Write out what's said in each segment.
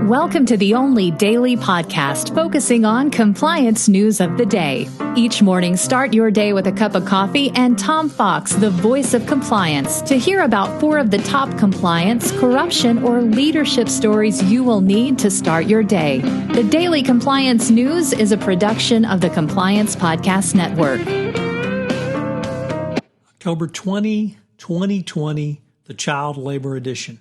Welcome to the only daily podcast focusing on compliance news of the day. Each morning, start your day with a cup of coffee and Tom Fox, the voice of compliance, to hear about 4 of the top compliance, corruption, or leadership stories you will need to start your day. The Daily Compliance News is a production of the Compliance Podcast Network. October 20, 2020, the Child Labor Edition.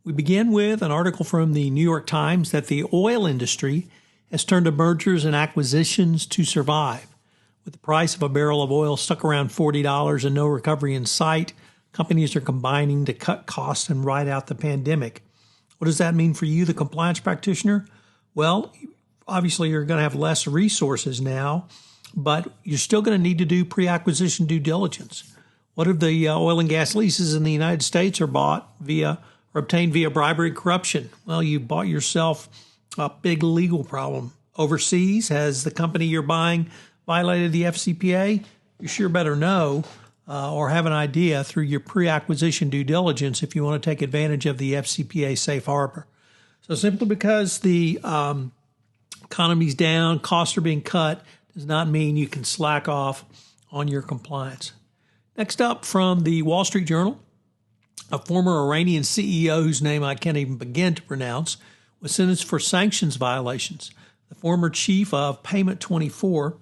We begin with an article from the New York Times that the oil industry has turned to mergers and acquisitions to survive. With the price of a barrel of oil stuck around $40 and no recovery in sight, companies are combining to cut costs and ride out the pandemic. What does that mean for you, the compliance practitioner? Well, obviously you're going to have less resources now, but you're still going to need to do pre-acquisition due diligence. What if the oil and gas leases in the United States are bought via or obtained via bribery and corruption? Well, you bought yourself a big legal problem. Overseas, has the company you're buying violated the FCPA? You sure better know or have an idea through your pre-acquisition due diligence if you want to take advantage of the FCPA safe harbor. So simply because the economy's down, costs are being cut, does not mean you can slack off on your compliance. Next up from the Wall Street Journal, a former Iranian CEO whose name I can't even begin to pronounce was sentenced for sanctions violations. The former chief of Payment 24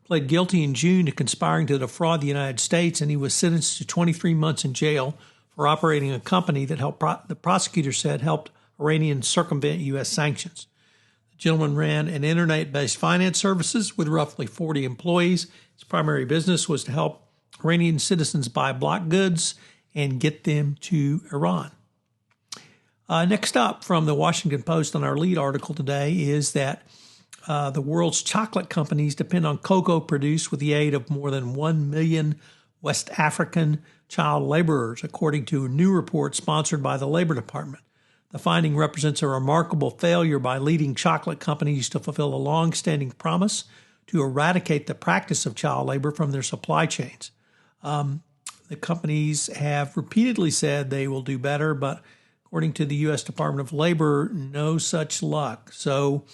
pled guilty in June to conspiring to defraud the United States, and he was sentenced to 23 months in jail for operating a company that the prosecutor said helped Iranians circumvent U.S. sanctions. The gentleman ran an internet-based finance services with roughly 40 employees. His primary business was to help Iranian citizens buy block goods and get them to Iran. Next up from the Washington Post on our lead article today is that the world's chocolate companies depend on cocoa produced with the aid of more than 1 million West African child laborers, according to a new report sponsored by the Labor Department. The finding represents a remarkable failure by leading chocolate companies to fulfill a long-standing promise to eradicate the practice of child labor from their supply chains. The companies have repeatedly said they will do better, but according to the U.S. Department of Labor, no such luck. So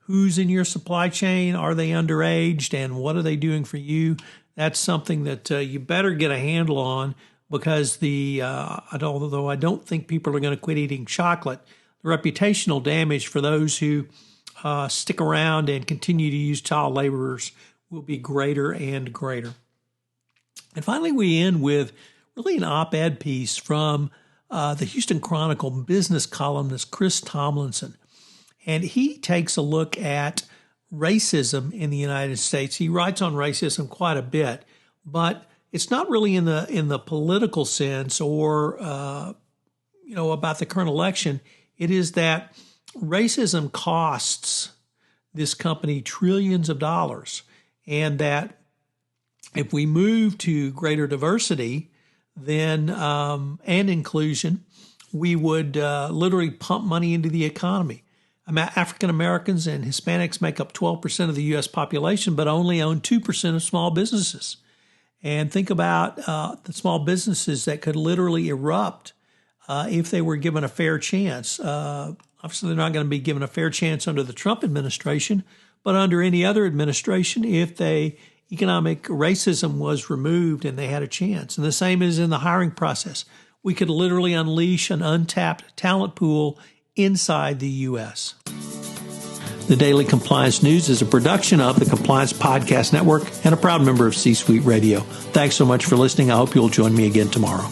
who's in your supply chain? Are they underaged? And what are they doing for you? That's something that you better get a handle on, because although I don't think people are going to quit eating chocolate, the reputational damage for those who stick around and continue to use child laborers will be greater and greater. And finally, we end with really an op-ed piece from the Houston Chronicle business columnist Chris Tomlinson. And he takes a look at racism in the United States. He writes on racism quite a bit, but it's not really in the political sense or about the current election. It is that racism costs this company trillions of dollars, and that if we move to greater diversity then and inclusion, we would literally pump money into the economy. African Americans and Hispanics make up 12% of the U.S. population, but only own 2% of small businesses. And think about the small businesses that could literally erupt if they were given a fair chance. Obviously, they're not going to be given a fair chance under the Trump administration, but under any other administration, if economic racism was removed and they had a chance. And the same is in the hiring process. We could literally unleash an untapped talent pool inside the U.S. The Daily Compliance News is a production of the Compliance Podcast Network and a proud member of C-Suite Radio. Thanks so much for listening. I hope you'll join me again tomorrow.